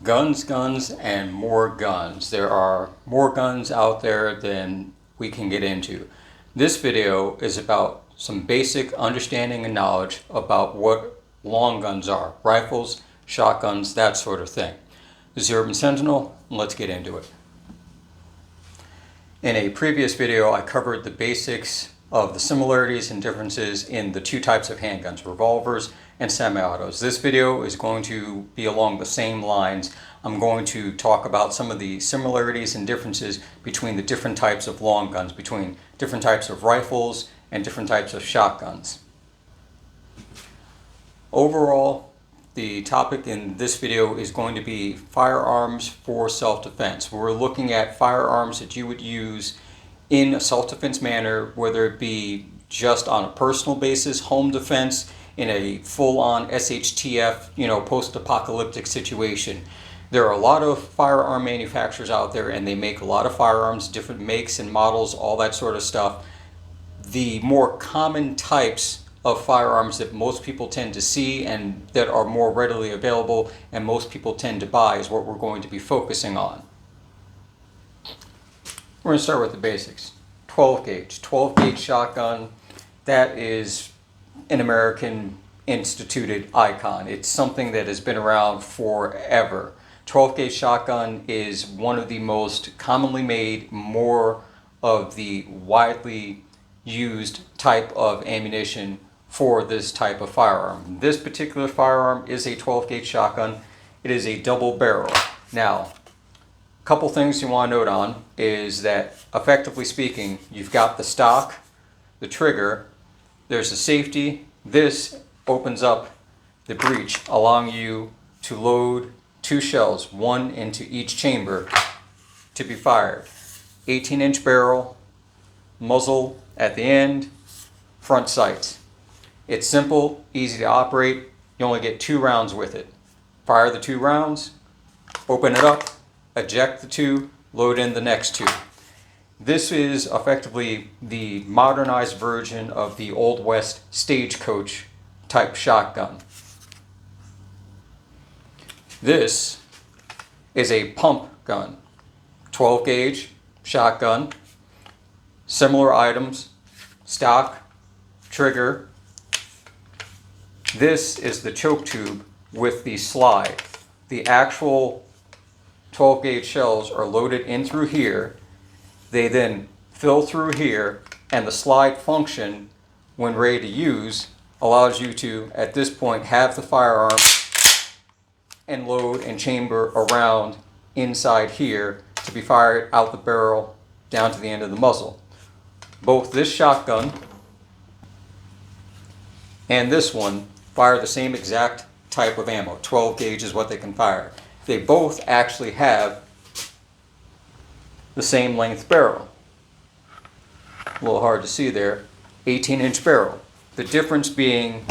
Guns, guns, and more guns. There are more guns out there than we can get into. This video is about some basic understanding and knowledge about what long guns are. Rifles, shotguns, that sort of thing. This is the Urban Sentinel, and let's get into it. In a previous video, I covered the basics of the similarities and differences in the two types of handguns, revolvers and semi-autos. This video is going to be along the same lines. I'm going to talk about some of the similarities and differences between the different types of long guns, between different types of rifles and different types of shotguns. Overall, the topic in this video is going to be firearms for self-defense. We're looking at firearms that you would use in a self-defense manner, whether it be just on a personal basis, home defense, in a full-on SHTF, post-apocalyptic situation. There are a lot of firearm manufacturers out there, and they make a lot of firearms, different makes and models, all that sort of stuff. The more common types of firearms that most people tend to see and that are more readily available and most people tend to buy is what we're going to be focusing on. We're going to start with the basics. 12 gauge. 12 gauge shotgun, that is an American instituted icon. It's something that has been around forever. 12 gauge shotgun is one of the most commonly made, more of the widely used type of ammunition for this type of firearm. This particular firearm is a 12 gauge shotgun. It is a double barrel. Now, couple things you want to note on is that, effectively speaking, you've got the stock, the trigger, there's the safety. This opens up the breech, allowing you to load 2 shells, one into each chamber to be fired. 18-inch barrel, muzzle at the end, front sights. It's simple, easy to operate. You only get 2 rounds with it. Fire the 2 rounds, open it up, eject the 2, load in the next 2. This is effectively the modernized version of the Old West stagecoach type shotgun. This is a pump gun, 12 gauge shotgun, similar items, stock, trigger. This is the choke tube with the slide. The actual 12 gauge shells are loaded in through here. They then fill through here, and the slide function, when ready to use, allows you to, at this point, have the firearm and load and chamber around inside here to be fired out the barrel down to the end of the muzzle. Both this shotgun and this one fire the same exact type of ammo. 12 gauge is what they can fire. They both actually have the same length barrel. A little hard to see there. 18-inch barrel. The difference being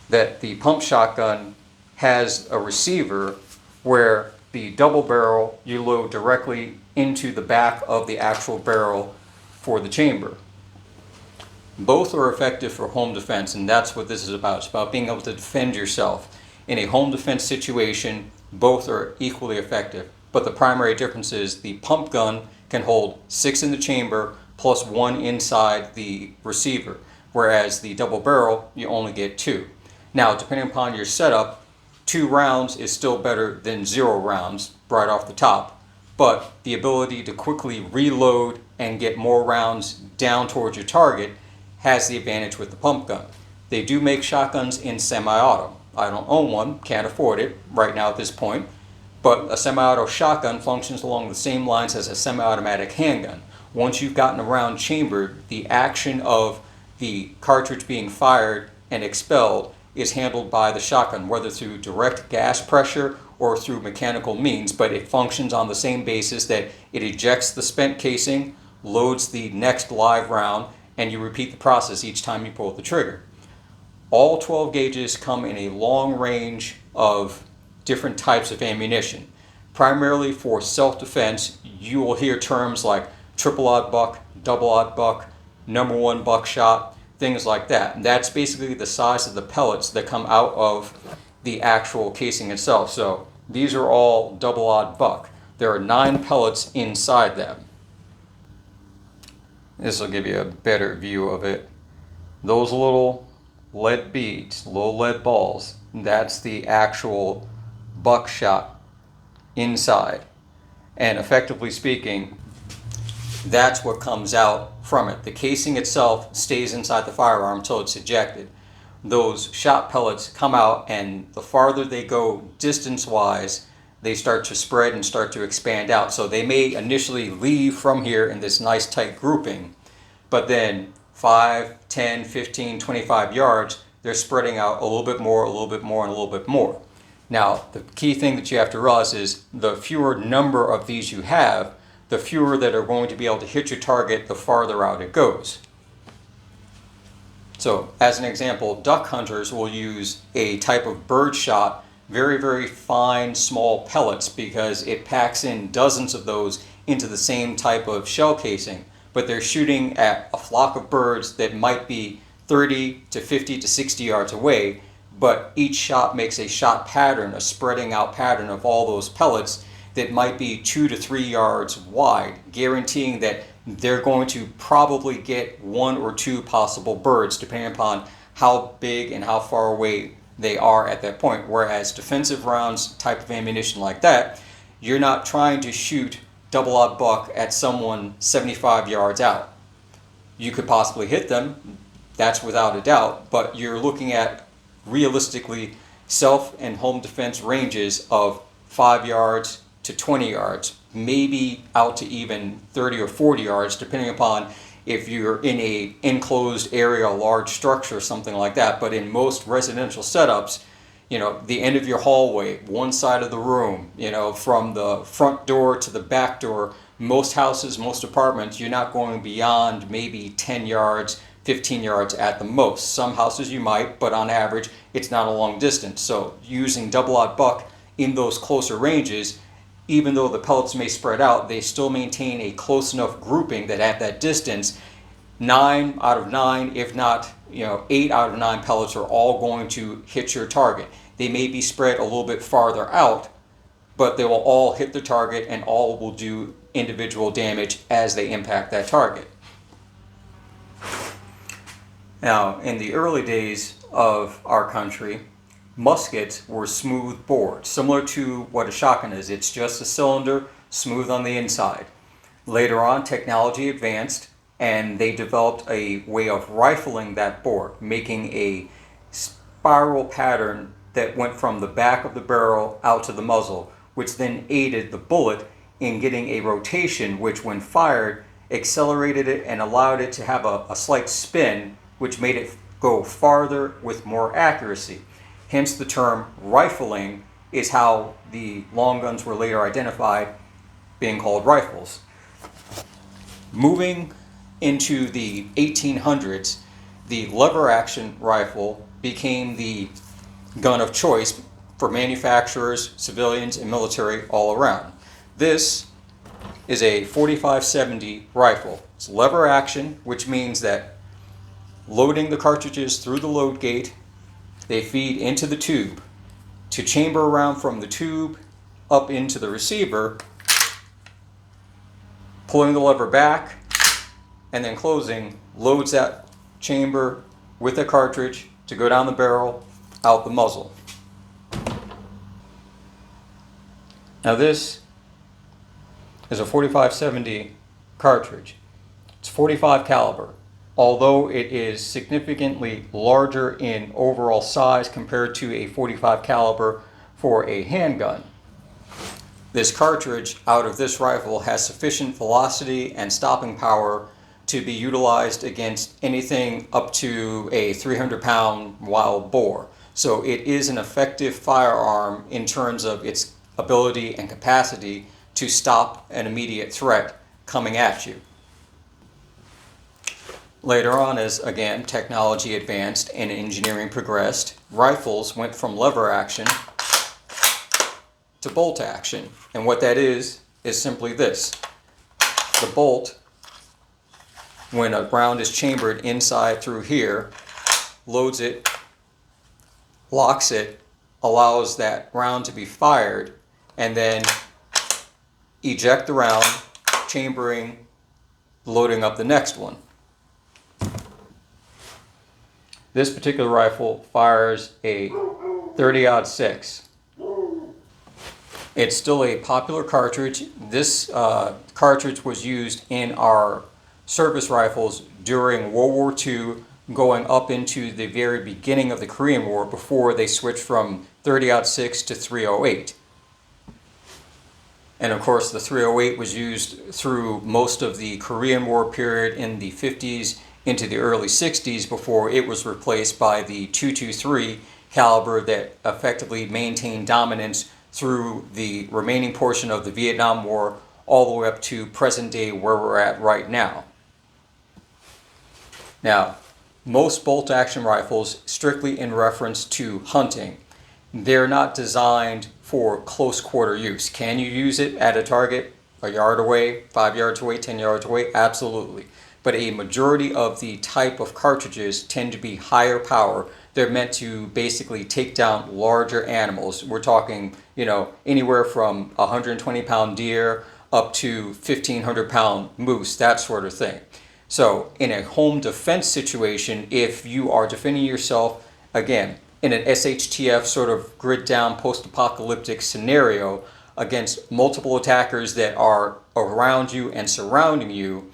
that the pump shotgun has a receiver, where the double barrel you load directly into the back of the actual barrel for the chamber. Both are effective for home defense, and that's what this is about. It's about being able to defend yourself. In a home defense situation, both are equally effective, but the primary difference is the pump gun can hold 6 in the chamber plus 1 inside the receiver, whereas the double barrel, you only get 2. Now, depending upon your setup, 2 rounds is still better than 0 rounds right off the top, but the ability to quickly reload and get more rounds down towards your target has the advantage with the pump gun. They do make shotguns in semi-auto. I don't own one, can't afford it right now at this point, but a semi-auto shotgun functions along the same lines as a semi-automatic handgun. Once you've gotten a round chambered, the action of the cartridge being fired and expelled is handled by the shotgun, whether through direct gas pressure or through mechanical means, but it functions on the same basis that it ejects the spent casing, loads the next live round, and you repeat the process each time you pull the trigger. All 12 gauges come in a long range of different types of ammunition. Primarily for self-defense, you will hear terms like triple aught buck, double aught buck, number 1 buckshot, things like that. And that's basically the size of the pellets that come out of the actual casing itself. So these are all double-aught buck. There are 9 pellets inside them. This will give you a better view of it. Those little lead beads, little lead balls, that's the actual buckshot inside. And effectively speaking, that's what comes out from it. The casing itself stays inside the firearm until it's ejected. Those shot pellets come out, and the farther they go distance-wise, they start to spread and start to expand out. So they may initially leave from here in this nice tight grouping, but then 5, 10, 15, 25 yards, they're spreading out a little bit more, a little bit more, and a little bit more. Now, the key thing that you have to realize is the fewer number of these you have, the fewer that are going to be able to hit your target the farther out it goes. So, as an example, duck hunters will use a type of bird shot, very, very fine, small pellets, because it packs in dozens of those into the same type of shell casing. But they're shooting at a flock of birds that might be 30 to 50 to 60 yards away, but each shot makes a shot pattern, a spreading out pattern of all those pellets that might be 2 to 3 yards wide, guaranteeing that they're going to probably get 1 or 2 possible birds, depending upon how big and how far away they are at that point. Whereas defensive rounds, type of ammunition like that, you're not trying to shoot double-aught buck at someone 75 yards out. You could possibly hit them, that's without a doubt, but you're looking at realistically self and home defense ranges of 5 yards to 20 yards, maybe out to even 30 or 40 yards, depending upon if you're in a enclosed area, a large structure, something like that. But in most residential setups, you know, the end of your hallway, one side of the room, you know, from the front door to the back door, most houses, most apartments, you're not going beyond maybe 10 yards, 15 yards at the most. Some houses you might, but on average, it's not a long distance. So using double-aught buck in those closer ranges, even though the pellets may spread out, they still maintain a close enough grouping that at that distance, 9 out of 9, if not 8 out of 9 pellets are all going to hit your target. They may be spread a little bit farther out, but they will all hit the target and all will do individual damage as they impact that target. Now, in the early days of our country, muskets were smooth bored, similar to what a shotgun is. It's just a cylinder, smooth on the inside. Later on, technology advanced, and they developed a way of rifling that bore, making a spiral pattern that went from the back of the barrel out to the muzzle, which then aided the bullet in getting a rotation, which when fired, accelerated it and allowed it to have a slight spin, which made it go farther with more accuracy. Hence the term rifling is how the long guns were later identified, being called rifles. Moving into the 1800s, the lever action rifle became the gun of choice for manufacturers, civilians, and military all around. This is a 45-70 rifle. It's lever action, which means that loading the cartridges through the load gate, they feed into the tube. To chamber around from the tube up into the receiver, pulling the lever back and then closing loads that chamber with a cartridge to go down the barrel, out the muzzle. Now this is a 45-70 cartridge. It's 45 caliber. Although it is significantly larger in overall size compared to a 45 caliber for a handgun. This cartridge out of this rifle has sufficient velocity and stopping power to be utilized against anything up to a 300-pound wild boar. So it is an effective firearm in terms of its ability and capacity to stop an immediate threat coming at you. Later on, as again technology advanced and engineering progressed, rifles went from lever action to bolt action. And what that is simply this. The bolt, when a round is chambered inside through here, loads it, locks it, allows that round to be fired and then eject the round, chambering, loading up the next one. This particular rifle fires a 30-06. It's still a popular cartridge. This cartridge was used in our service rifles during World War II, going up into the very beginning of the Korean War before they switched from 30-06 to 308. And of course, the 308 was used through most of the Korean War period in the 50s into the early 60s before it was replaced by the .223 caliber that effectively maintained dominance through the remaining portion of the Vietnam War all the way up to present day where we're at right now. Now, most bolt-action rifles, strictly in reference to hunting, they're not designed for close quarter use. Can you use it at a target a yard away, 5 yards away, 10 yards away? Absolutely. But a majority of the type of cartridges tend to be higher power. They're meant to basically take down larger animals. We're talking, anywhere from a 120-pound deer up to 1,500-pound moose, that sort of thing. So in a home defense situation, if you are defending yourself, again, in an SHTF sort of grid down post-apocalyptic scenario against multiple attackers that are around you and surrounding you,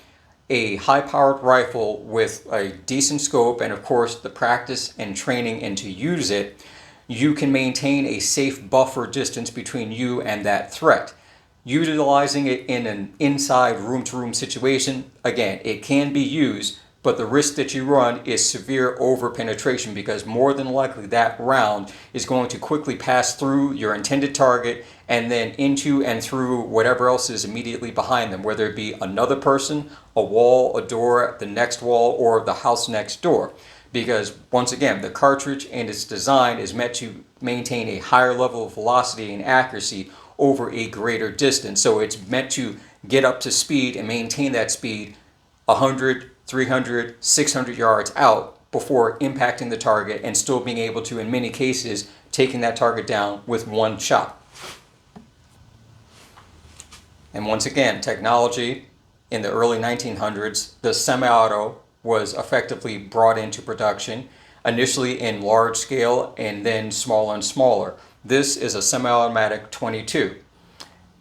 a high-powered rifle with a decent scope and of course the practice and training and to use it, you can maintain a safe buffer distance between you and that threat. Utilizing it in an inside room-to-room situation, again, it can be used, but the risk that you run is severe over-penetration because more than likely that round is going to quickly pass through your intended target and then into and through whatever else is immediately behind them, whether it be another person, a wall, a door, the next wall, or the house next door. Because once again, the cartridge and its design is meant to maintain a higher level of velocity and accuracy over a greater distance. So it's meant to get up to speed and maintain that speed 100, 300, 600 yards out before impacting the target and still being able to, in many cases, taking that target down with one shot. And once again, technology in the early 1900s, the semi-auto was effectively brought into production, initially in large scale and then smaller and smaller. This is a semi-automatic 22.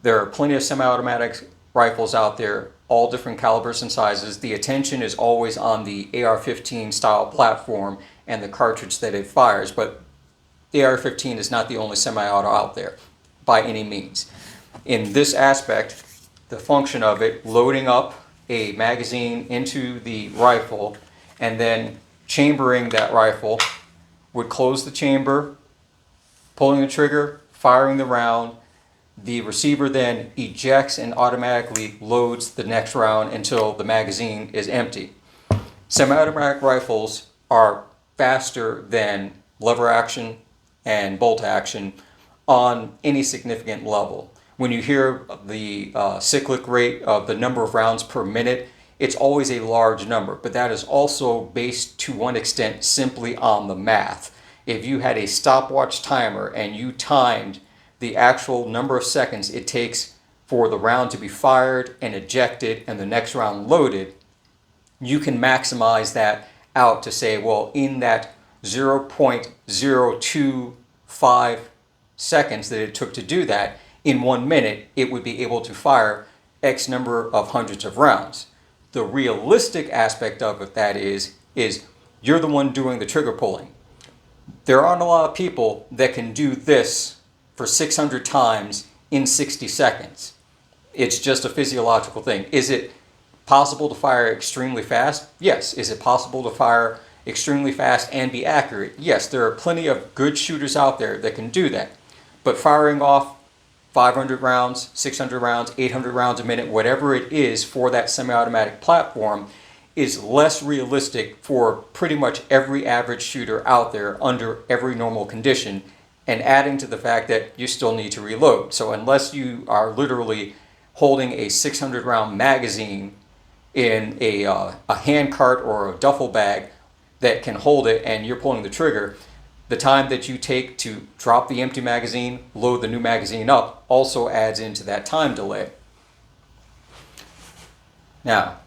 There are plenty of semi-automatic rifles out there, all different calibers and sizes. The attention is always on the AR-15 style platform and the cartridge that it fires, but the AR-15 is not the only semi-auto out there by any means. In this aspect, the function of it, loading up a magazine into the rifle and then chambering that rifle, would close the chamber, pulling the trigger, firing the round. The receiver then ejects and automatically loads the next round until the magazine is empty. Semi-automatic rifles are faster than lever action and bolt action on any significant level. When you hear the cyclic rate of the number of rounds per minute, it's always a large number, but that is also based to one extent simply on the math. If you had a stopwatch timer and you timed the actual number of seconds it takes for the round to be fired and ejected and the next round loaded, you can maximize that out to say, well, in that 0.025 seconds that it took to do that, in 1 minute, it would be able to fire X number of hundreds of rounds. The realistic aspect of that is you're the one doing the trigger pulling. There aren't a lot of people that can do this for 600 times in 60 seconds. It's just a physiological thing. Is it possible to fire extremely fast? Yes. Is it possible to fire extremely fast and be accurate? Yes. There are plenty of good shooters out there that can do that. But firing off 500 rounds, 600 rounds, 800 rounds a minute, whatever it is for that semi-automatic platform, is less realistic for pretty much every average shooter out there under every normal condition, and adding to the fact that you still need to reload. So unless you are literally holding a 600 round magazine in a hand cart or a duffel bag that can hold it and you're pulling the trigger, the time that you take to drop the empty magazine, load the new magazine up, also adds into that time delay. Now,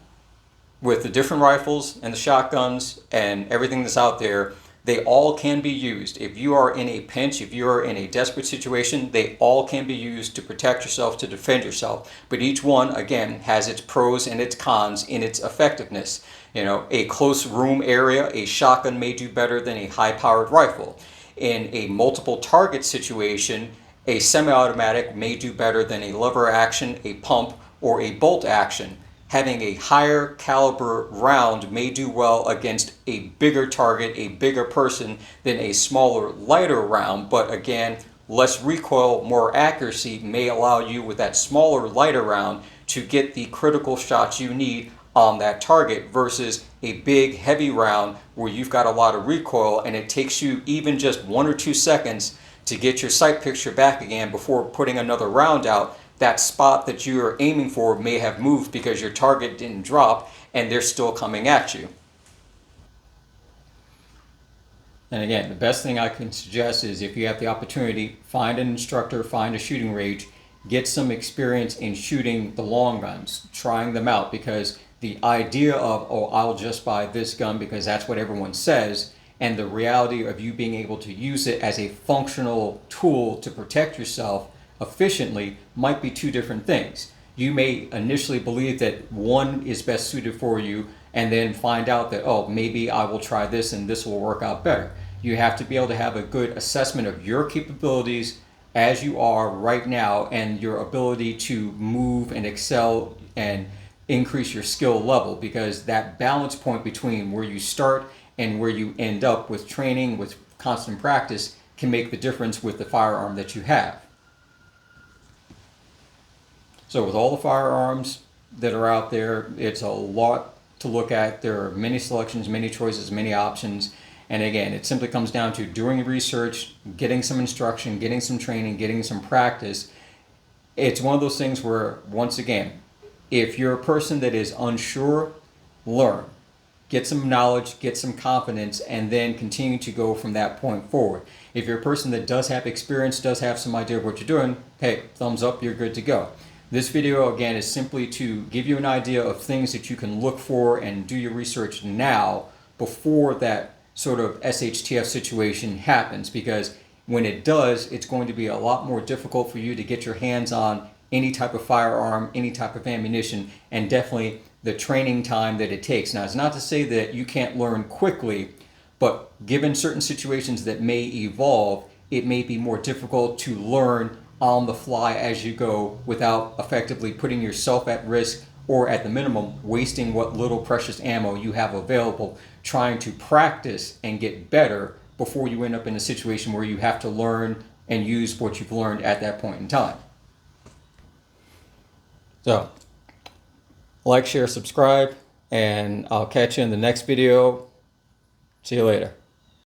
with the different rifles and the shotguns and everything that's out there, they all can be used. If you are in a pinch, if you are in a desperate situation, they all can be used to protect yourself, to defend yourself. But each one, again, has its pros and its cons in its effectiveness. You know, a close room area, a shotgun may do better than a high-powered rifle. In a multiple target situation, a semi-automatic may do better than a lever action, a pump, or a bolt action. Having a higher caliber round may do well against a bigger target, a bigger person, than a smaller, lighter round. But again, less recoil, more accuracy may allow you with that smaller, lighter round to get the critical shots you need on that target versus a big, heavy round where you've got a lot of recoil and it takes you even just 1 or 2 seconds to get your sight picture back again before putting another round out. That spot that you're aiming for may have moved because your target didn't drop and they're still coming at you. And again, the best thing I can suggest is if you have the opportunity, find an instructor, find a shooting range, get some experience in shooting the long guns, trying them out, because the idea of, oh, I'll just buy this gun because that's what everyone says, and the reality of you being able to use it as a functional tool to protect yourself efficiently might be two different things. You may initially believe that one is best suited for you and then find out that, oh, maybe I will try this and this will work out better. You have to be able to have a good assessment of your capabilities as you are right now and your ability to move and excel and increase your skill level, because that balance point between where you start and where you end up with training, with constant practice, can make the difference with the firearm that you have. So with all the firearms that are out there, it's a lot to look at. There are many selections, many choices, many options. And again, it simply comes down to doing research, getting some instruction, getting some training, getting some practice. It's one of those things where, once again, if you're a person that is unsure, learn. Get some knowledge, get some confidence, and then continue to go from that point forward. If you're a person that does have experience, does have some idea of what you're doing, hey, thumbs up, you're good to go. This video, again, is simply to give you an idea of things that you can look for and do your research now before that sort of SHTF situation happens, because when it does, it's going to be a lot more difficult for you to get your hands on any type of firearm, any type of ammunition, and definitely the training time that it takes. Now, it's not to say that you can't learn quickly, but given certain situations that may evolve, it may be more difficult to learn on the fly as you go without effectively putting yourself at risk, or at the minimum wasting what little precious ammo you have available trying to practice and get better before you end up in a situation where you have to learn and use what you've learned at that point in time. So, like, share, subscribe, and I'll catch you in the next video. See you later.